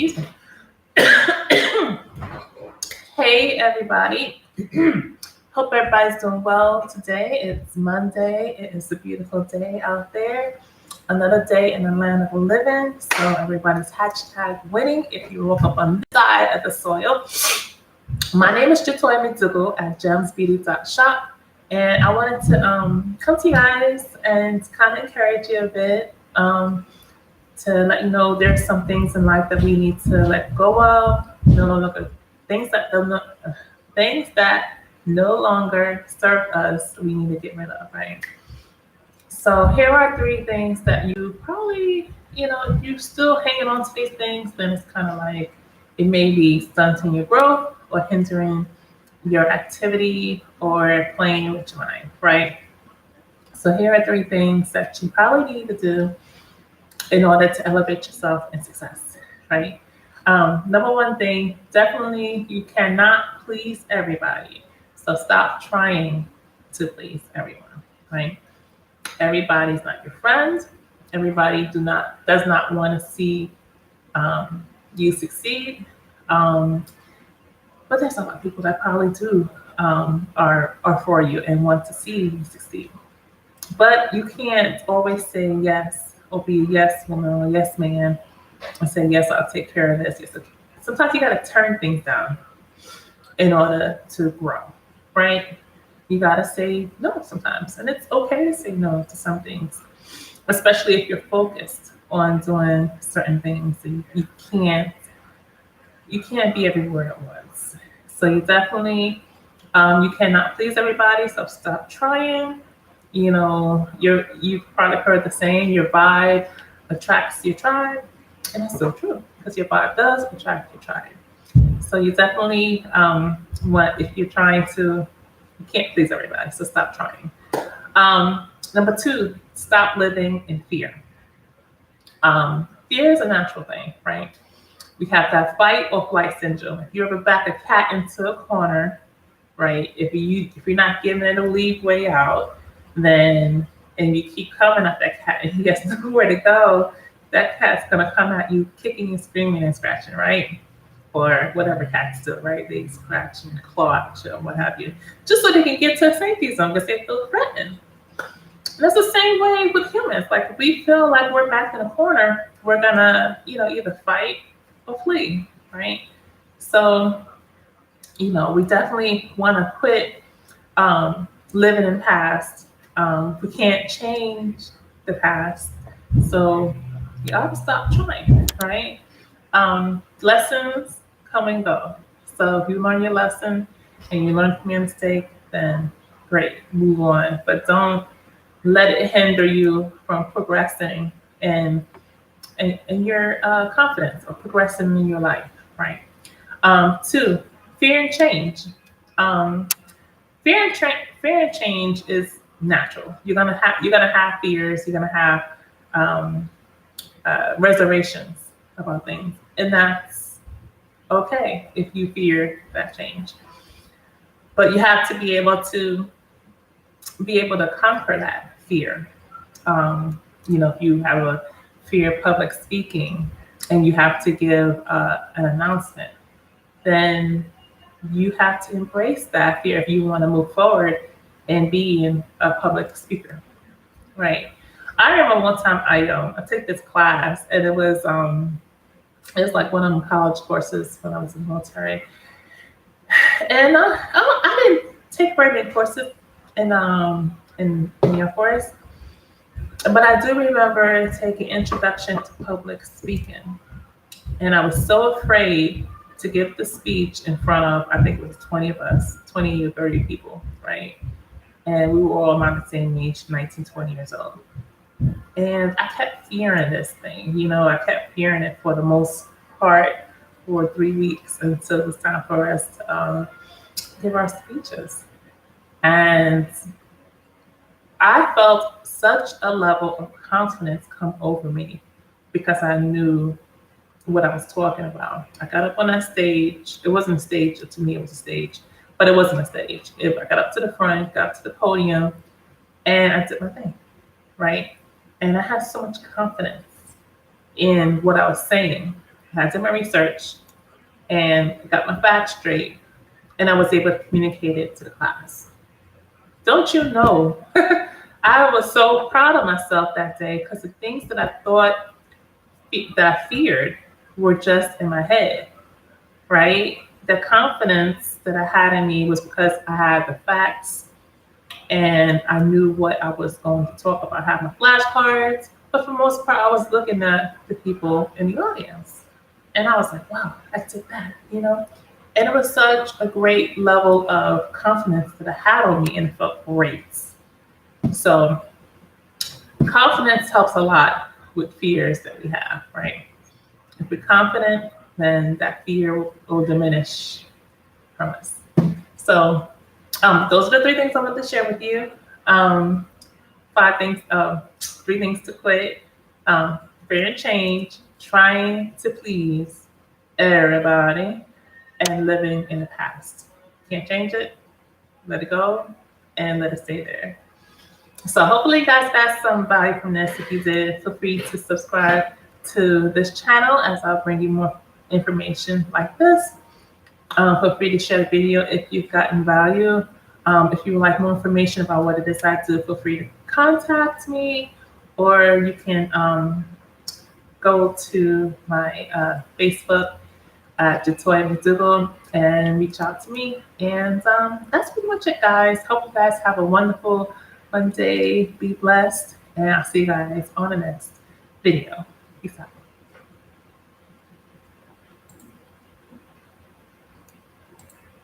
Excuse me. Hey, everybody. Hope everybody's doing well today. It's Monday. It is a beautiful day out there. Another day in the land of the living. So everybody's hashtag winning if you woke up on this side of the soil. My name is Jatoya McDougall at gemsbeauty.shop. And I wanted to come to you guys and kind of encourage you a bit. To let you know there's some things in life that we need to let go of. No longer things that things that no longer serve us. We need to get rid of, right? So here are three things that you probably, if you're still hanging on to these things, then it's kind of like it may be stunting your growth or hindering your activity or playing with your mind, right? So here are three things that you probably need to do in order to elevate yourself in success, right? Number one thing, definitely you cannot please everybody. So stop trying to please everyone, right? Everybody's not your friend. Everybody does not want to see you succeed. Um, but there's a lot of people that probably do are for you and want to see you succeed. But you can't always say yes or be a yes woman or a yes man and say, yes, I'll take care of this. Yes, okay. Sometimes you got to turn things down in order to grow, right? You got to say no sometimes. And it's okay to say no to some things, especially if you're focused on doing certain things. And you can't be everywhere at once. So you definitely, you cannot please everybody. So stop trying. You've probably heard the saying, your vibe attracts your tribe, and that's so true because your vibe does attract your tribe. So you definitely want if you're trying to, you can't please everybody, so stop trying. Number two, stop living in fear. Fear is a natural thing, right? We have that fight or flight syndrome. If you ever back a cat into a corner, right? If you're not giving it a lead way out, then and you keep coming at that cat and he has nowhere to go, that cat's gonna come at you kicking and screaming and scratching, right? Or whatever cats do, right? They scratch and claw at you or what have you, just so they can get to a safety zone because they feel threatened. And that's the same way with humans. Like if we feel like we're back in a corner, we're gonna, either fight or flee, right? So, we definitely want to quit living in the past. We can't change the past, so you ought to stop trying, right? Lessons come and go. So if you learn your lesson and you learn from your mistake, then great, move on. But don't let it hinder you from progressing and your confidence or progressing in your life, right? Two, fear and change. Um, fear and change is natural. You're gonna have fears. You're gonna have um, reservations about things, and that's okay if you fear that change. But you have to be able to conquer that fear. If you have a fear of public speaking and you have to give an announcement, then you have to embrace that fear if you want to move forward and be a public speaker, right? I remember one time I took this class and it was like one of them college courses when I was in the military, and I didn't take very many courses in the Air Force, but I do remember taking introduction to public speaking, and I was so afraid to give the speech in front of, I think it was 20 of us, 20 or 30 people, right? And we were all around the same age, 19, 20 years old. And I kept fearing this thing, I kept fearing it for the most part for 3 weeks until it was time for us to give our speeches. And I felt such a level of confidence come over me because I knew what I was talking about. I got up on that stage. It wasn't a stage to me; it was a stage, but it wasn't a stage. I got up to the front, got up to the podium, and I did my thing, right? And I had so much confidence in what I was saying had done my research and got my facts straight, and I was able to communicate it to the class. Don't you know? I was so proud of myself that day because the things that I thought that I feared were just in my head, right? The confidence that I had in me was because I had the facts and I knew what I was going to talk about. I had my flashcards, but for the most part, I was looking at the people in the audience. And I was like, wow, I did that, you know? And it was such a great level of confidence that I had on me and it felt great. So confidence helps a lot with fears that we have, right? If we're confident, then that fear will diminish from us. So those are the three things I want to share with you. Um, three things to quit. Fear and change, trying to please everybody, and living in the past. Can't change it, let it go, and let it stay there. So hopefully you guys got some value from this. If you did, feel free to subscribe to this channel as I'll bring you more information like this. Feel free to share the video if you've gotten value. If you would like more information about what it is I do, feel free to contact me, or you can go to my Facebook at Jatoya McDougall and reach out to me. And that's pretty much it, guys. Hope you guys have a wonderful Monday. Be blessed, and I'll see you guys on the next video. Peace out.